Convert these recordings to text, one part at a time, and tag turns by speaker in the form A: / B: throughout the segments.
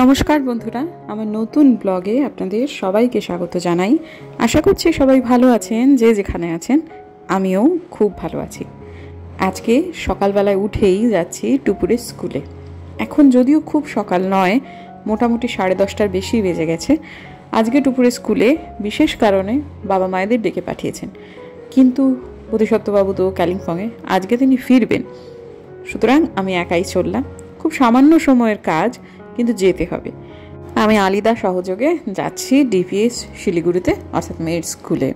A: নমস্কার বন্ধুরা, আমার নতুন ব্লগে আপনাদের সবাইকে স্বাগত জানাই। আশা করছি সবাই ভালো আছেন, যে যেখানে আছেন। আমিও খুব ভালো আছি। আজকে সকালবেলায় উঠেই যাচ্ছি টুপুরের স্কুলে। এখন যদিও খুব সকাল নয়, মোটামুটি 10:30টার বেশি বেজে গেছে। আজকে টুপুরের স্কুলে বিশেষ কারণে বাবা মায়েদের ডেকে পাঠিয়েছেন, কিন্তু বোধিসত্ত্ববাবু তো কালিম্পংয়ে, আজকে তিনি ফিরবেন। সুতরাং আমি একাই চললাম। খুব সামান্য সময়ের কাজ, কিন্তু যেতে হবে। আমি আলিদা সহযোগে যাচ্ছি ডিপিএস শিলিগুড়িতে, অর্থাৎ মেয়ের স্কুলে।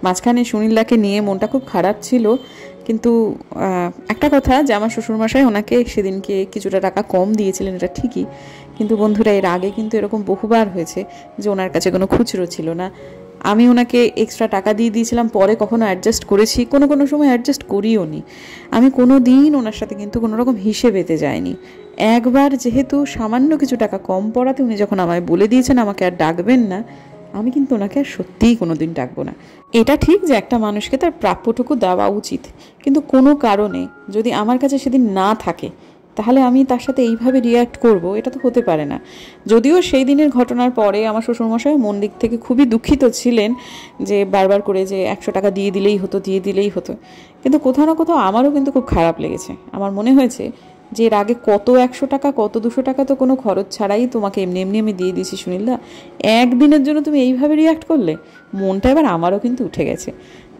A: মাঝখানে সুনীলদাকে নিয়ে মনটা খুব খারাপ ছিল, কিন্তু একটা কথা যে আমার শ্বশুরমশাই ওনাকে সেদিনকে কিছুটা টাকা কম দিয়েছিলেন, এটা ঠিকই, কিন্তু বন্ধুরা এর আগে কিন্তু এরকম বহুবার হয়েছে যে ওনার কাছে কোনো খুচরো ছিল না। আমি ওনাকে এক্সট্রা টাকা দিয়ে দিয়েছিলাম, পরে কখনো অ্যাডজাস্ট করেছি, কোনো সময় অ্যাডজাস্ট করিও নি। আমি কোনো দিন ওনার সাথে কিন্তু কোনো রকম হিসেবেতে যাইনি। একবার যেহেতু সামান্য কিছু টাকা কম পড়াতে উনি যখন আমায় বলে দিয়েছেন আমাকে আর ডাকবেন না, আমি কিন্তু ওনাকে আর সত্যিই কোনো দিন ডাকবো না। এটা ঠিক যে একটা মানুষকে তার প্রাপ্যটুকু দেওয়া উচিত, কিন্তু কোনো কারণে যদি আমার কাছে সেদিন না থাকে, তাহলে আমি তার সাথে এইভাবে রিয়্যাক্ট করব, এটা তো হতে পারে না। যদিও সেই দিনের ঘটনার পরে আমার শ্বশুরমশাই মন দিক থেকে খুবই দুঃখিত ছিলেন, যে বারবার করে যে 100 টাকা দিয়ে দিলেই হতো, কিন্তু কোথাও না কোথাও আমারও কিন্তু খুব খারাপ লেগেছে। আমার মনে হয়েছে যে এর আগে কত 100 টাকা কত 200 টাকা তো কোনো খরচ ছাড়াই তোমাকে এমনি আমি দিয়ে দিয়েছি সুনীলদা, একদিনের জন্য তুমি এইভাবে রিয়্যাক্ট করলে, মনটা এবার আমারও কিন্তু উঠে গেছে।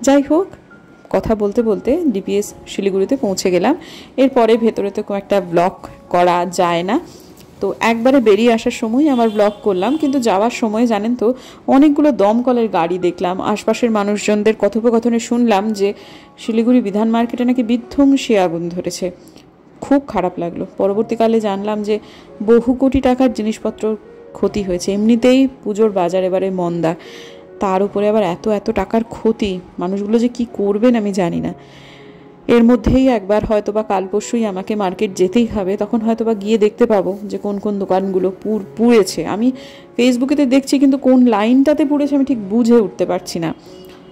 A: যাই হোক, কথা বলতে বলতে ডিপিএস শিলিগুড়িতে পৌঁছে গেলাম। এরপরে ভেতরে তো কোনো একটা ব্লগ করা যায় না, তো একবারে বেরিয়ে আসার সময় আমার ব্লগ করলাম। কিন্তু যাওয়ার সময় জানেন তো, অনেকগুলো দমকলের গাড়ি দেখলাম। আশপাশের মানুষজনদের কথোপকথনে শুনলাম যে শিলিগুড়ি বিধান মার্কেটে নাকি বিধ্বংসী আগুন ধরেছে। খুব খারাপ লাগলো। পরবর্তীকালে জানলাম যে বহু কোটি টাকার জিনিসপত্র ক্ষতি হয়েছে। এমনিতেই পুজোর বাজার এবারে মন্দা, তার উপরে আবার এত টাকার ক্ষতি, মানুষগুলো যে কি করবেন আমি জানি না। এর মধ্যেই একবার হয়তো বা কাল পরশুই আমাকে মার্কেট যেতেই হবে, তখন হয়তো বা গিয়ে দেখতে পাবো যে কোন দোকানগুলো পুড়েছে। আমি ফেসবুকেতে দেখছি, কিন্তু কোন লাইনটাতে পুড়েছে আমি ঠিক বুঝে উঠতে পারছি না।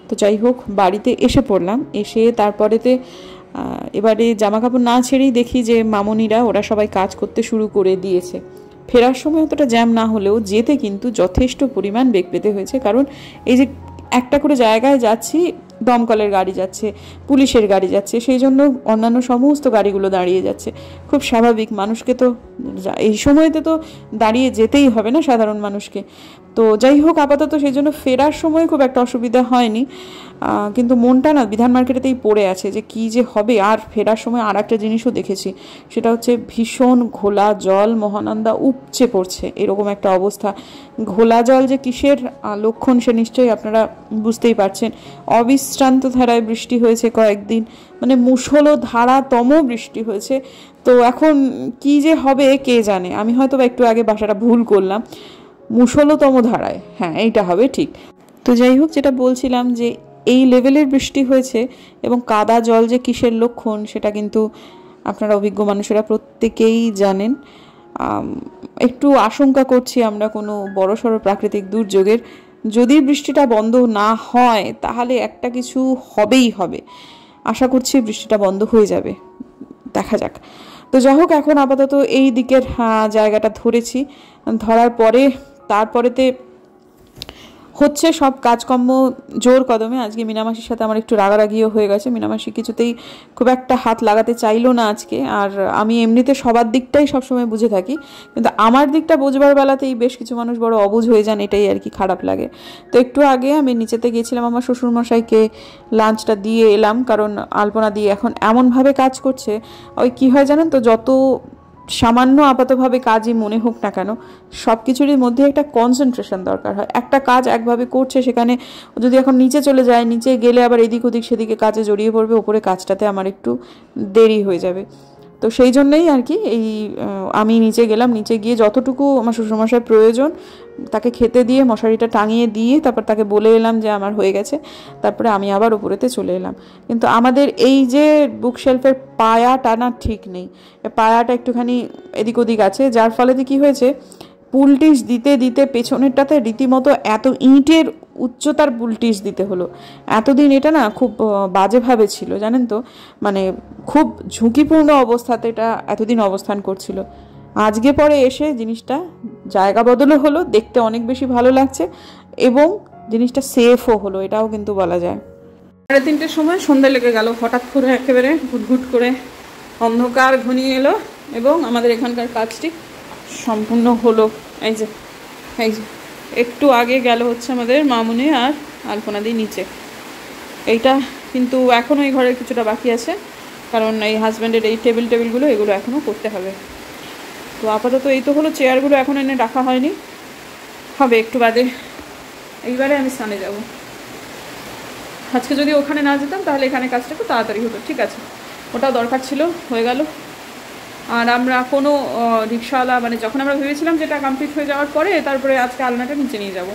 A: তো যাই হোক, বাড়িতে এসে পড়লাম। এসে তারপরেতে এবারে জামা কাপড় না ছেড়েই দেখি যে মামনিরা ওরা সবাই কাজ করতে শুরু করে দিয়েছে। ফেরার সময় অতটা জ্যাম না হলেও যেতে কিন্তু যথেষ্ট পরিমাণ বেগ পেতে হয়েছে, কারণ এই যে একটা করে জায়গায় যাচ্ছি, দমকলের গাড়ি যাচ্ছে, পুলিশের গাড়ি যাচ্ছে, সেই জন্য অন্যান্য সমস্ত গাড়িগুলো দাঁড়িয়ে যাচ্ছে। খুব স্বাভাবিক, মানুষকে তো এই সময়তে তো দাঁড়িয়ে যেতেই হবে না সাধারণ মানুষকে। তো যাই হোক, আপাতত সেই জন্য ফেরার সময় খুব একটা অসুবিধা হয়নি, কিন্তু মনটা না বিধান মার্কেটেতেই পড়ে আছে যে কি যে হবে। আর ফেরার সময় আর একটা জিনিসও দেখেছি, সেটা হচ্ছে ভীষণ ঘোলা জল, মহানন্দা উপচে পড়ছে, এরকম একটা অবস্থা। ঘোলা জল যে কিসের লক্ষণ সে নিশ্চয়ই আপনারা বুঝতেই পারছেন। অবিশ্রান্ত ধারায় বৃষ্টি হয়েছে কয়েকদিন, মানে মুষলধারাতম বৃষ্টি হয়েছে। তো এখন কি যে হবে কে জানে। আমি হয়তো একটু আগে ভাষাটা ভুল করলাম, মুষলতম ধারায়, হ্যাঁ এইটা হবে ঠিক। তো যাই হোক, যেটা বলছিলাম যে এই লেভেলের বৃষ্টি হয়েছে এবং কাদা জল যে কিসের লক্ষণ সেটা কিন্তু আপনারা অভিজ্ঞ মানুষেরা প্রত্যেকেই জানেন। একটু আশঙ্কা করছি আমরা কোনো বড়সড় প্রাকৃতিক দুর্যোগের। যদি বৃষ্টিটা বন্ধ না হয় তাহলে একটা কিছু হবেই হবে। আশা করছি বৃষ্টিটা বন্ধ হয়ে যাবে, দেখা যাক। তো যাই হোক, এখন আপাতত এই দিকের জায়গাটা ধরেছি। ধরার পরে তারপরেতে হচ্ছে সব কাজকর্ম জোর কদমে। আজকে মিনামাসির সাথে আমার একটু রাগারাগিও হয়ে গেছে। মিনামাসি কিছুতেই খুব একটা হাত লাগাতে চাইলো না আজকে। আর আমি এমনিতে সবার দিকটাই সবসময় বুঝে থাকি, কিন্তু আমার দিকটা বোঝবার বেলাতেই বেশ কিছু মানুষ বড় অবুঝ হয়ে যান, এটাই আর কি খারাপ লাগে। তো একটু আগে আমি নিচেতে গিয়েছিলাম, আমার শ্বশুরমশাইকে লাঞ্চটা দিয়ে এলাম, কারণ আলপনা দিয়ে এখন এমনভাবে কাজ করছে, ওই কী হয় জানেন তো, যত সামান্য আপাতভাবে কাজই মনে হোক না কেন, সব কিছুরই মধ্যে একটা কনসেন্ট্রেশন দরকার হয়। একটা কাজ একভাবে করছে, সেখানে যদি এখন নিচে চলে যায়, নিচে গেলে আবার এদিক ওদিক সেদিকে কাজে জড়িয়ে পড়বে, ওপরে কাজটাতে আমার একটু দেরি হয়ে যাবে। তো সেই জন্যই আর কি আমি নিচে গেলাম। নিচে গিয়ে যতটুকু আমার শ্বশুরমশাই প্রয়োজন তাকে খেতে দিয়ে মশারিটা টাঙিয়ে দিয়ে তারপর তাকে বলে এলাম যে আমার হয়ে গেছে। তারপরে আমি আবার উপরেতে চলে এলাম। কিন্তু আমাদের এই যে বুকশেলফের পায়াটা না ঠিক নেই, পায়াটা একটুখানি এদিক ওদিক আছে, যার ফলেতে কি হয়েছে, পুলটিস দিতে দিতে পেছনেরটাতে রীতিমতো এত ইঁটের উচ্চতার পুলটিস দিতে হলো। এতদিন এটা না খুব বাজেভাবে ছিল জানেন তো, মানে খুব ঝুঁকিপূর্ণ অবস্থাতে এটা এতদিন অবস্থান করছিল। আজকে পরে এসে জিনিসটা জায়গা বদলও হলো, দেখতে অনেক বেশি ভালো লাগছে এবং জিনিসটা সেফও হলো, এটাও কিন্তু বলা যায়। 3:30 সময় সন্ধ্যা লেগে গেল, হঠাৎ করে একেবারে ঘুটঘুট করে অন্ধকার ঘনিয়ে এলো এবং আমাদের এখানকার কাজটি সম্পূর্ণ হলো। এই যে একটু আগে গেল হচ্ছে আমাদের মামুনি আর আলপনাদি নিচে। এইটা কিন্তু এখনও এই ঘরের কিছুটা বাকি আছে, কারণ এই হাজব্যান্ডের এই টেবিলগুলো এগুলো এখনও করতে হবে। তো আপাতত এই তো হলো, চেয়ারগুলো এখন এনে রাখা হয়নি, হবে একটু বাদে। এইবারে আমি স্নানে যাব। আজকে যদি ওখানে না যেতাম তাহলে এখানে কাজটা একটু তাড়াতাড়ি হতো, ঠিক আছে, ওটাও দরকার ছিল, হয়ে গেল। আর আমরা কোনো রিক্সাওয়ালা, মানে যখন আমরা ভেবেছিলাম যেটা কমপ্লিট হয়ে যাওয়ার পরে তারপরে আজকে আলনাটা নিচে নিয়ে যাব,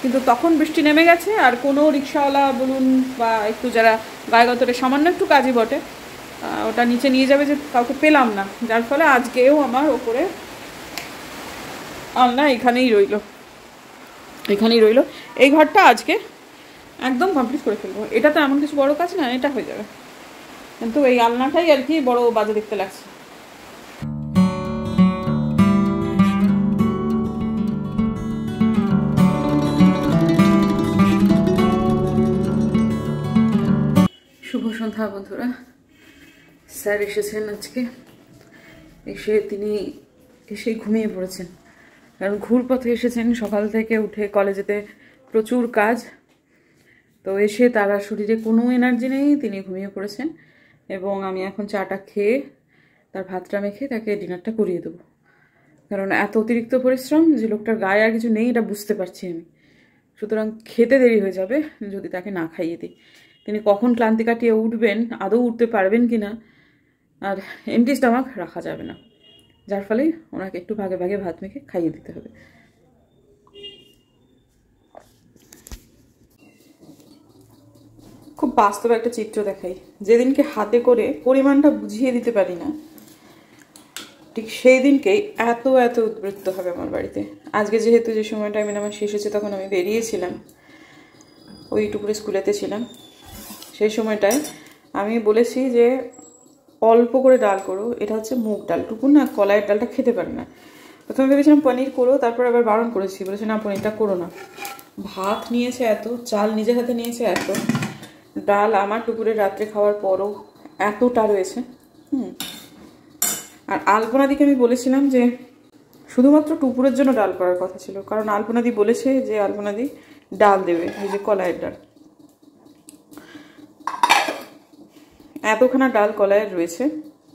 A: কিন্তু তখন বৃষ্টি নেমে গেছে। আর কোনো রিক্সাওয়ালা বলুন বা একটু যারা গায়েগতরে সামান্য একটু কাজই বটে, ওটা নিচে নিয়ে যাবে যে কাউকে পেলাম না, যার ফলে আজকেও আমার ওপরে আলনা এখানেই রইল। এই ঘরটা আজকে একদম কমপ্লিট করে ফেলবো। এটা তো এমন কিছু বড় কাজ না, এটা হয়ে যাবে, কিন্তু এই আলনাটাই আর কি বড় বাজে দেখতে লাগছে। শুভ সন্ধ্যা বন্ধুরা। স্যার এসেছেন আজকে, তিনি এসেই ঘুমিয়ে পড়েছেন, কারণ ঘুরপথে এসেছেন, সকাল থেকে উঠে কলেজেতে প্রচুর কাজ। তো এসে তার শরীরে কোনো এনার্জি নেই, তিনি ঘুমিয়ে পড়েছেন। এবং আমি এখন চাটা খেয়ে তার ভাতটা মেখে তাকে ডিনারটা করিয়ে দেবো, কারণ এত অতিরিক্ত পরিশ্রম যে লোকটার গায়ে আর কিছু নেই এটা বুঝতে পারছি আমি। সুতরাং খেতে দেরি হয়ে যাবে যদি তাকে না খাইয়ে দিই। তিনি কখন ক্লান্তি কাটিয়ে উঠবেন, আদৌ উঠতে পারবেন কি না, আর এমটি স্টমাক রাখা যাবে না, যার ফলে ওনাকে একটু ভাগে ভাগে ভাত মেখে খাইয়ে দিতে হবে। খুব বাস্তব একটা চিত্র দেখাই। যেদিনকে হাতে করে পরিমাণটা বুঝিয়ে দিতে পারি না, ঠিক সেই দিনকেই এত উদ্বৃত্ত হবে আমার বাড়িতে। আজকে যেহেতু যে সময়টা মিনামাসি এসেছে তখন আমি বেরিয়েছিলাম, ওই টুকুরে স্কুলেতে ছিলাম, সেই সময়টায় আমি বলেছি যে অল্প করে ডাল করো, এটা হচ্ছে মুগ ডাল, টুকুর না কলাইয়ের ডালটা খেতে পারে না। প্রথমে ভেবেছিলাম পনির করো, তারপর আবার বারণ করেছি, বলেছি না পনিরটা করো না। ভাত নিয়েছে এত, চাল নিজের হাতে নিয়েছে এত, ডাল আমার টুকুরের রাত্রে খাওয়ার পরও এতটা রয়েছে। আর আলপনাদিকে আমি বলেছিলাম যে শুধুমাত্র টুকুরের জন্য ডাল করার কথা ছিল, কারণ আলপনাদি বলেছে যে আলপনাদি ডাল দেবে, এই যে কলাইয়ের ডাল। এতখানা ডাল কলাইয়ের রয়েছে,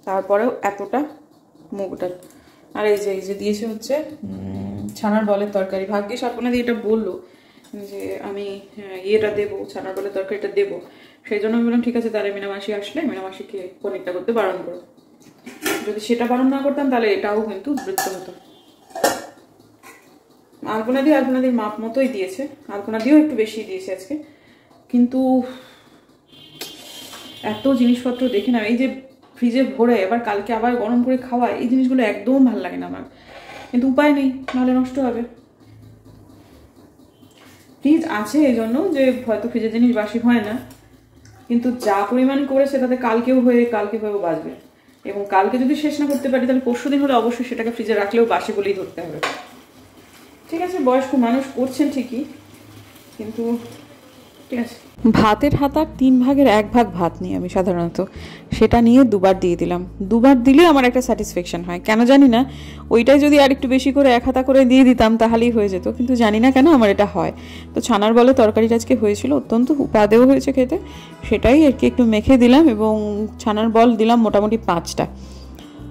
A: তারপরেও এতটা মুগ ডাল। আর এই যে দিয়েছে হচ্ছে ছানার বলের তরকারি। ভাগ্যিস আলপনাদি এটা বললো যে আমি ইয়েটা দেবো, ছানার বলের তরকারিটা দেবো, সেই জন্য আমি বললাম ঠিক আছে, তাহলে মিনামাসি আসলে মিনামাসিকে পনিরটা করতে বারণ করো। যদি সেটা বারণ না করতাম তাহলে এটাও কিন্তু বৃত্ত হতো। আলপনাদির মাপ মতোই দিয়েছে, আলপনাদিও একটু বেশি দিয়েছে আজকে, কিন্তু এত জিনিসপত্র দেখে না, এই যে ফ্রিজে ভরে এবার কালকে আবার গরম করে খাওয়া, এই জিনিসগুলো একদম ভালো লাগে না আমার, কিন্তু উপায় নেই, নাহলে নষ্ট হবে। ফ্রিজ আছে এই জন্য যে হয়তো ফ্রিজের জিনিস বাসি হয় না, কিন্তু যা পরিমাণ করেছে তাতে কালকে হয়েও বাঁচবে। এবং কালকে যদি শেষ না করতে পারি তাহলে পরশু দিন হলে অবশ্যই সেটাকে ফ্রিজে রাখলেও বাসি বলেই ধরতে হবে। ঠিক আছে, বয়স্ক মানুষ করছেন ঠিকই, কিন্তু ঠিক আছে। ভাতের হাতার 3 ভাগের 1 ভাগ ভাত নিই আমি সাধারণত, সেটা নিয়ে দুবার দিয়ে দিলাম। দুবার দিলে আমার একটা স্যাটিসফ্যাকশন হয়, কেন জানি না। ওইটাই যদি আর একটু বেশি করে 1 হাতা করে দিয়ে দিতাম তাহলেই হয়ে যেত, কিন্তু জানি না কেন আমার এটা হয়। তো ছানার বলে তরকারিটা আজকে হয়েছিল, অত্যন্ত উপাদেয় হয়েছে খেতে, সেটাই আর কি একটু মেখে দিলাম। এবং ছানার বল দিলাম মোটামুটি 5টা,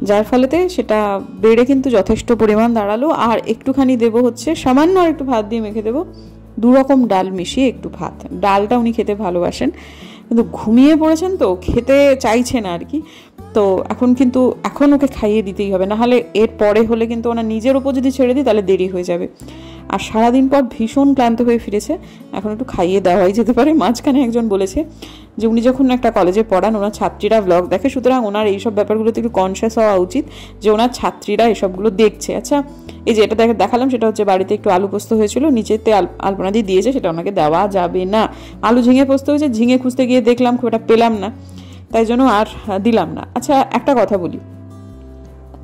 A: যার ফলেতে সেটা বেড়ে কিন্তু যথেষ্ট পরিমাণ দাঁড়ালো। আর একটুখানি দেবো হচ্ছে সামান্য আর একটু ভাত দিয়ে মেখে দেবো, 2 রকম ডাল মিশিয়ে একটু ভাত। ডালটা উনি খেতে ভালোবাসেন, কিন্তু ঘুমিয়ে পড়েছেন তো খেতে চাইছেন আর কি। তো এখন ওকে খাইয়ে দিতেই হবে, নাহলে এর পরে হলে কিন্তু ওনার নিজের ওপর যদি ছেড়ে দিই তাহলে দেরি হয়ে যাবে। আর সারাদিন পর ভীষণ ক্লান্ত হয়ে ফিরেছে, এখন একটু খাইয়ে দেওয়াই যেতে পারে। মাঝখানে একজন বলেছে যে উনি যখন একটা কলেজে পড়ান, ওনার ছাত্রীরা ব্লগ দেখে, সুতরাং ওনার এইসব ব্যাপারগুলোতে একটু কনসিয়াস হওয়া উচিত যে ওনার ছাত্রীরা এসবগুলো দেখছে। আচ্ছা, এই যে এটা দেখালাম, সেটা হচ্ছে বাড়িতে একটু আলু পোস্ত হয়েছিল, নিচেতে আলপনা দিয়ে দিয়েছে, সেটা ওনাকে দেওয়া যাবে না। আলু ঝিঙে পোস্ত হয়েছে, ঝিঙে খুঁজতে গিয়ে দেখলাম খুব একটা পেলাম না, তাই জন্য আর দিলাম না। আচ্ছা, একটা কথা বলি,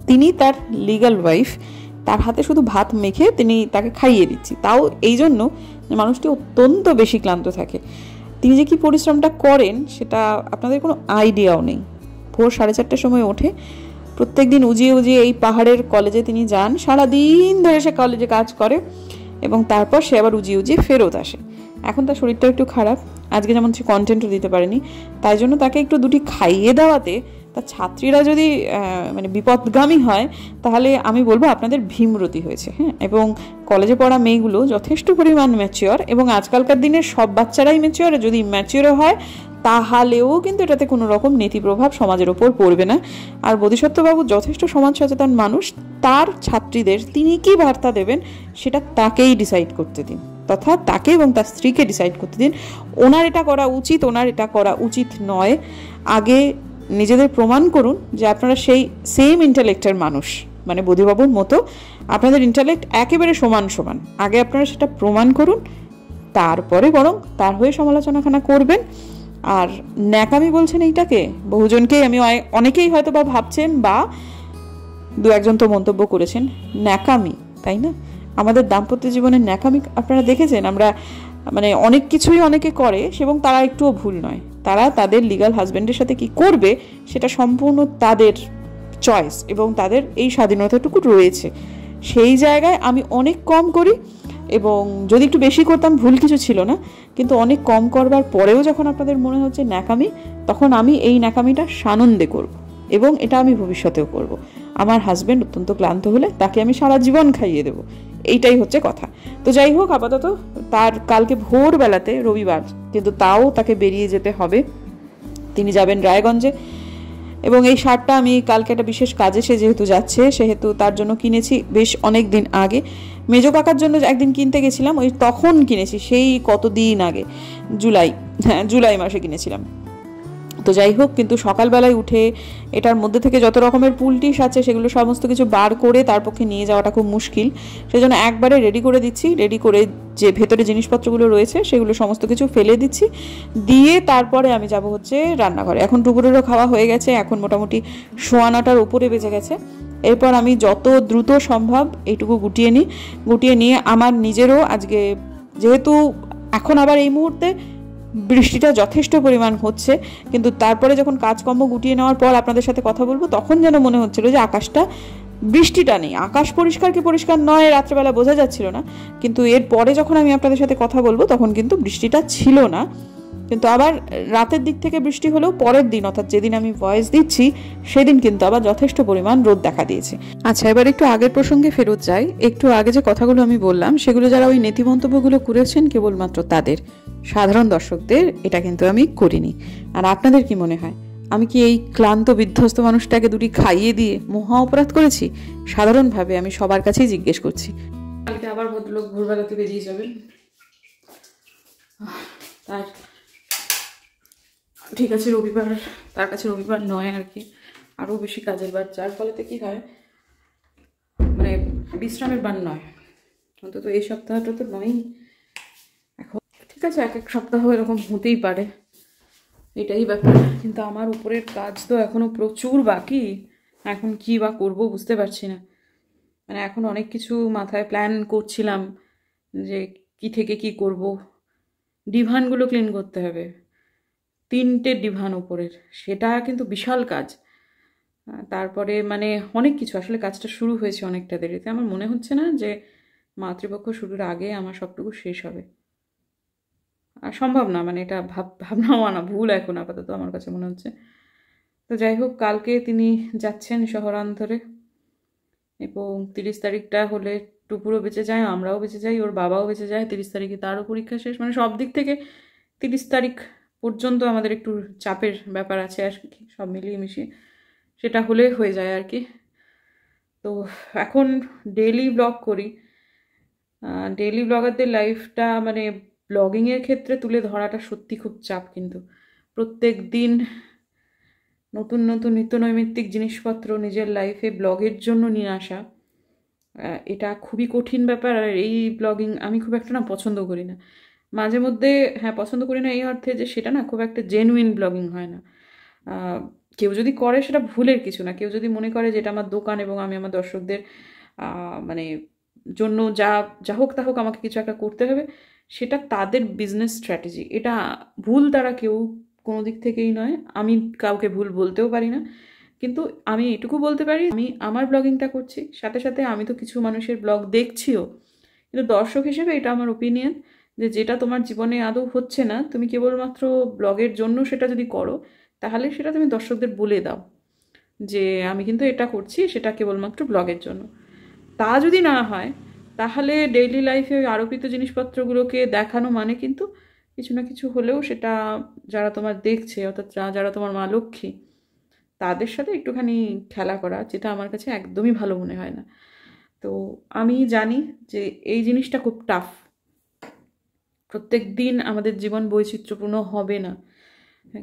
A: তিনি তার লিগ্যাল ওয়াইফ, তার হাতে শুধু ভাত মেখে তাকে খাইয়ে দিচ্ছি। তাও এই জন্য যে মানুষটি অত্যন্ত বেশি ক্লান্ত থাকে। তিনি যে কি পরিশ্রমটা করেন সেটা আপনাদের কোনো আইডিয়াও নেই। ভোর 4:30টার সময় ওঠে, প্রত্যেক দিন উজিয়ে উজিয়ে এই পাহাড়ের কলেজে তিনি যান, সারাদিন ধরে সে কলেজে কাজ করে এবং তারপর সে আবার উজিয়ে উজিয়ে ফেরত আসে। এখন তার শরীরটা একটু খারাপ, আজকে যেমন সে কন্টেন্টও দিতে পারেনি, তাই জন্য তাকে একটু দুটি খাইয়ে দেওয়াতে তার ছাত্রীরা যদি মানে বিপদগামী হয় তাহলে আমি বলবো আপনাদের ভীমরতি হয়েছে। হ্যাঁ, এবং কলেজে পড়া মেয়েগুলো যথেষ্ট পরিমাণ ম্যাচিওর, এবং আজকালকার দিনের সব বাচ্চারাই ম্যাচিওর। যদি ম্যাচিওরও হয় তাহলেও কিন্তু এটাতে কোনো রকম নেতিপ্রভাব সমাজের ওপর পড়বে না। আর বোধিসত্ত্ববাবু যথেষ্ট সমাজ সচেতন মানুষ, তার ছাত্রীদের তিনি কি বার্তা দেবেন সেটা তাকেই ডিসাইড করতে দিন, তথা তাকে এবং তার স্ত্রীকে ডিসাইড করতে দিন। ওনার এটা করা উচিত, ওনার এটা করা উচিত নয়। আগে নিজেদের প্রমাণ করুন যে আপনারা সেই সেম ইন্টেলেক্টের মানুষ, মানে বোধিবাবুর মতো আপনাদের ইন্টেলেক্ট একেবারে সমান সমান। আগে আপনারা সেটা প্রমাণ করুন, তারপরে বরং তার হয়ে সমালোচনাখানা করবেন। আর ন্যাকামি বলছেন এইটাকে, বহুজনকেই আমি অনেকেই হয়তো বা ভাবছেন বা দু একজন তো মন্তব্য করেছেন ন্যাকামি, তাই না? আমাদের দাম্পত্য জীবনের ন্যাকামি আপনারা দেখেছেন? আমরা মানে অনেক কিছুই অনেকে করে এবং তারা একটুও ভুল নয়। তারা তাদের লিগ্যাল হাজব্যান্ডের সাথে কি করবে সেটা সম্পূর্ণ তাদের চয়েস এবং তাদের এই স্বাধীনতাটুকু রয়েছে। সেই জায়গায় আমি অনেক কম করি, এবং যদি একটু বেশি করতাম ভুল কিছু ছিল না, কিন্তু অনেক কম করবার পরেও যখন আপনাদের মনে হচ্ছে ন্যাকামি, তখন আমি এই ন্যাকামিটা সানন্দে করব এবং এটা আমি ভবিষ্যতেও করব। আমার হাজব্যান্ড অত্যন্ত ক্লান্ত হলে তাকে আমি সারা জীবন খাইয়ে দেবো, এইটাই হচ্ছে কথা। তো যাই হোক, আপাতত তার কালকে ভোরবেলাতে, রবিবার কিন্তু তাও তাকে বেরিয়ে যেতে হবে। তিনি যাবেন রায়গঞ্জে, এবং এই শার্টটা আমি কালকে একটা বিশেষ কাজে সে যেহেতু যাচ্ছে সেহেতু তার জন্য কিনেছি বেশ অনেক দিন আগে। মেজো কাকার জন্য একদিন কিনতে গেছিলাম, ওই তখন কিনেছি, সেই কতদিন আগে, জুলাই মাসে কিনেছিলাম। তো যাই হোক, কিন্তু সকালবেলায় উঠে এটার মধ্যে থেকে যত রকমের পুলটিস আছে সেগুলো সমস্ত কিছু বার করে তার পক্ষে নিয়ে যাওয়াটা খুব মুশকিল। সেজন্য একবারে রেডি করে দিচ্ছি, রেডি করে যে ভেতরে জিনিসপত্রগুলো রয়েছে সেগুলো সমস্ত কিছু ফেলে দিচ্ছি, দিয়ে তারপরে আমি যাব হচ্ছে রান্নাঘরে। এখন দুপুরেরও খাওয়া হয়ে গেছে, এখন মোটামুটি 9:15টার উপরে বেজে গেছে। এরপর আমি যত দ্রুত সম্ভব এইটুকু গুটিয়ে নিয়ে আমার নিজেরও আজকে, যেহেতু এখন আবার এই মুহূর্তে বৃষ্টিটা যথেষ্ট পরিমাণ হচ্ছে, কিন্তু তারপরে যখন কাজকর্ম গুটিয়ে নেওয়ার পর আপনাদের সাথে কথা বলবো তখন যেন মনে হচ্ছিল যে আকাশটা, বৃষ্টিটা নেই, আকাশ পরিষ্কার কি পরিষ্কার নয় রাত্রেবেলা বোঝা যাচ্ছিল না, কিন্তু এর পরে যখন আমি আপনাদের সাথে কথা বলবো তখন কিন্তু বৃষ্টিটা ছিল না। কিন্তু আবার রাতের দিক থেকে বৃষ্টি হলেও পরের দিন, অর্থাৎ যেদিন আমি ভয়েস দিচ্ছি সেদিন কিন্তু আবার যথেষ্ট পরিমাণ রোদ দেখা দিয়েছে। আচ্ছা, এবার একটু আগের প্রসঙ্গে ফেরত যাই। একটু আগে যে কথাগুলো আমি বললাম সেগুলো যারা ওই নেতি মন্তব্যগুলো করেছেন কেবলমাত্র তাদের, সাধারণ দর্শকদের এটা কিন্তু আমি করিনি। আর আপনাদের কি মনে হয়, আমি কি এই ক্লান্ত বিধ্বস্ত মানুষটাকে দুটি খাইয়ে দিয়ে মহা অপরাধ করেছি? সাধারণভাবে আমি সবার কাছেই জিজ্ঞেস করছি। কালকে আবার ভদ্রলোক ভোরবেলাতে বেরিয়ে যাবেন, তার ঠিক আছে রবিবার, তার কাছে রবিবার নয় আর কি, আরও বেশি কাজের বার, যার ফলেতে কি হয় মানে বিশ্রামের বার নয়, অন্তত এই সপ্তাহটা তো নয়ই। এখন ঠিক আছে, এক এক সপ্তাহ এরকম হতেই পারে, এটাই ব্যাপার। কিন্তু আমার উপরের কাজ তো এখনও প্রচুর বাকি। এখন কি বা করব বুঝতে পারছি না। মানে এখন অনেক কিছু মাথায় প্ল্যান করছিলাম যে কি থেকে কি করব। ডিভানগুলো ক্লিন করতে হবে, 3টে ডিভান উপরের, সেটা কিন্তু বিশাল কাজ। তারপরে মানে অনেক কিছু, আসলে কাজটা শুরু হয়েছে অনেকটা দেরিতে। আমার মনে হচ্ছে না যে মাতৃপক্ষ শুরুর আগে আমার সবটুকু শেষ হবে, আর সম্ভব না। মানে এটা ভাবনাও আনা ভুল এখন আপাতত আমার কাছে মনে হচ্ছে। তো যাই হোক, কালকে তিনি যাচ্ছেন শহরান্তরে, এবং 30 তারিখটা হলে টুপুরও বেঁচে যায়, আমরাও বেঁচে যাই, ওর বাবাও বেঁচে যায়। 30 তারিখে তারও পরীক্ষা শেষ, মানে সব দিক থেকে 30 তারিখ পর্যন্ত আমাদের একটু চাপের ব্যাপার আছে আর কি, সব মিলিয়ে মিশিয়ে সেটা হলে হয়ে যায় আর কি। তো এখন ডেইলি ব্লগ করি, ডেইলি ব্লগারদের লাইফটা মানে ব্লগিংয়ের ক্ষেত্রে তুলে ধরাটা সত্যি খুব চাপ। কিন্তু প্রত্যেক দিন নতুন নতুন নিত্যনৈমিত্তিক জিনিসপত্র নিজের লাইফে ব্লগের জন্য নিয়ে আসা, এটা খুবই কঠিন ব্যাপার। আর এই ব্লগিং আমি খুব একটা না পছন্দ করি না। মাঝে মধ্যে হ্যাঁ পছন্দ করি না এই অর্থে যে সেটা না খুব একটা জেনুইন ব্লগিং হয় না। কেউ যদি করে সেটা ভুলের কিছু না, কেউ যদি মনে করে যে এটা আমার দোকান এবং আমি আমার দর্শকদের মানে জন্য যা যা হোক তা হোক আমাকে কিছু একটা করতে হবে, সেটা তাদের বিজনেস স্ট্র্যাটেজি। এটা ভুল তারা কেউ কোনো দিক থেকেই নয়, আমি কাউকে ভুল বলতেও পারি না। কিন্তু আমি এটুকু বলতে পারি, আমি আমার ব্লগিংটা করছি, সাথে সাথে আমি তো কিছু মানুষের ব্লগ দেখছিও। কিন্তু দর্শক হিসেবে এটা আমার ওপিনিয়ন, যে যেটা তোমার জীবনে আদৌ হচ্ছে না, তুমি কেবলমাত্র ব্লগের জন্য সেটা যদি করো, তাহলে সেটা তুমি দর্শকদের বলে দাও যে আমি কিন্তু এটা করছি, সেটা কেবলমাত্র ব্লগের জন্য। তা যদি না হয়, তাহলে ডেইলি লাইফে ওই আরোপিত জিনিসপত্রগুলোকে দেখানো মানে কিন্তু কিছু না কিছু হলেও সেটা যারা তোমার দেখছে, অর্থাৎ যারা তোমার মা লক্ষ্মী, তাদের সাথে একটুখানি খেলা করা, যেটা আমার কাছে একদমই ভালো মনে হয় না। তো আমি জানি যে এই জিনিসটা খুব টাফ, প্রত্যেক দিন আমাদের জীবন বৈচিত্র্যপূর্ণ হবে না,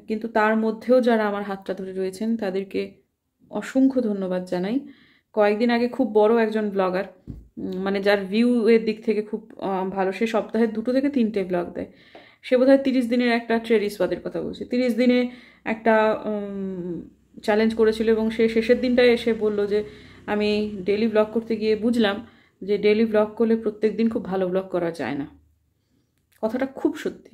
A: কিন্তু তার মধ্যেও যারা আমার হাতটা ধরে রয়েছেন তাদেরকে অসংখ্য ধন্যবাদ জানাই। কয়েকদিন আগে খুব বড় একজন ব্লগার, মানে যার ভিউ এর দিক থেকে খুব ভালো, সে সপ্তাহে 2 থেকে 3টে ব্লগ দেয়, সে বোধহয় 30 দিনের একটা ট্রেড ইস্পাতের কথা বলছে, 30 দিনে একটা চ্যালেঞ্জ করেছিল, এবং সে শেষের দিনটায় এসে বললো যে আমি ডেলি ব্লগ করতে গিয়ে বুঝলাম যে ডেলি ব্লগ করলে প্রত্যেক দিন খুব ভালো ব্লগ করা যায় না। কথাটা খুব সত্যি।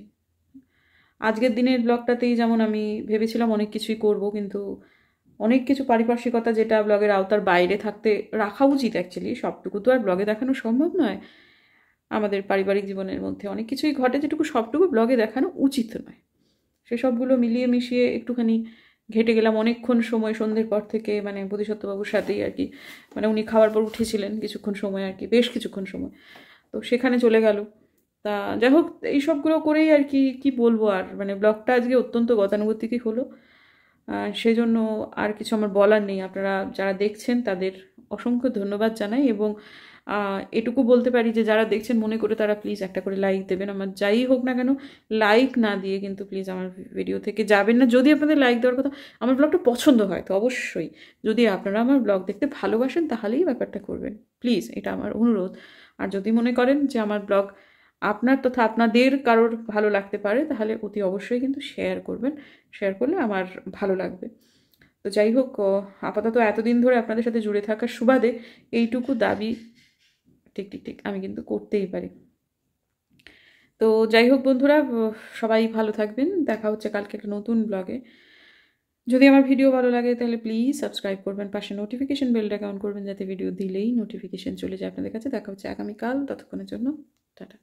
A: আজকের দিনের ব্লগটাতেই যেমন আমি ভেবেছিলাম অনেক কিছুই করব, কিন্তু অনেক কিছু পারিপার্শ্বিকতা যেটা ব্লগের আওতার বাইরে থাকতে রাখা উচিত, অ্যাকচুয়ালি সবটুকু তো আর ব্লগে দেখানো সম্ভব নয়। আমাদের পারিবারিক জীবনের মধ্যে অনেক কিছুই ঘটে যেটুকু সবটুকু ব্লগে দেখানো উচিত নয়, সেসবগুলো মিলিয়ে মিশিয়ে একটুখানি ঘেটে গেলাম অনেকক্ষণ সময়, সন্ধ্যের পর থেকে, মানে বোধিসত্ত্ববাবুর সাথেই আর কি, মানে উনি খাওয়ার পর উঠেছিলেন কিছুক্ষণ সময় আর কি, বেশ কিছুক্ষণ সময়, তো সেখানে চলে গেল। তা যাই হোক, এইসবগুলো করেই আর কি, কি বলবো আর, মানে ব্লগটা আজকে অত্যন্ত গতানুগতিকই হলো, সেই জন্য আর কিছু আমার বলার নেই। আপনারা যারা দেখছেন তাদের অসংখ্য ধন্যবাদ জানাই, এবং এটুকু বলতে পারি যে যারা দেখছেন মনে করে তারা প্লিজ একটা করে লাইক দেবেন। আমার যাই হোক না কেন, লাইক না দিয়ে কিন্তু প্লিজ আমার ভিডিও থেকে যাবেন না। যদি আপনাদের লাইক দেওয়ার কথা, আমার ব্লগটা পছন্দ হয় তো অবশ্যই, যদি আপনারা আমার ব্লগ দেখতে ভালোবাসেন তাহলেই ব্যাপারটা করবেন, প্লিজ, এটা আমার অনুরোধ। আর যদি মনে করেন যে আমার ব্লগ আপনার তথা আপনাদের কারোর ভালো লাগতে পারে, তাহলে অতি অবশ্যই কিন্তু শেয়ার করবেন, শেয়ার করলে আমার ভালো লাগবে। তো যাই হোক, আপাতত এতদিন ধরে আপনাদের সাথে জুড়ে থাকার সুবাদে এইটুকু দাবি ঠিক ঠিক ঠিক আমি কিন্তু করতেই পারি। তো যাই হোক বন্ধুরা, সবাই ভালো থাকবেন, দেখা হচ্ছে কালকে একটা নতুন ব্লগে। যদি আমার ভিডিও ভালো লাগে তাহলে প্লিজ সাবস্ক্রাইব করবেন, পাশে নোটিফিকেশন বেলটা অন করবেন, যাতে ভিডিও দিলেই নোটিফিকেশন চলে যায় আপনাদের কাছে। দেখা হচ্ছে আগামীকাল, ততক্ষণের জন্য টাটা।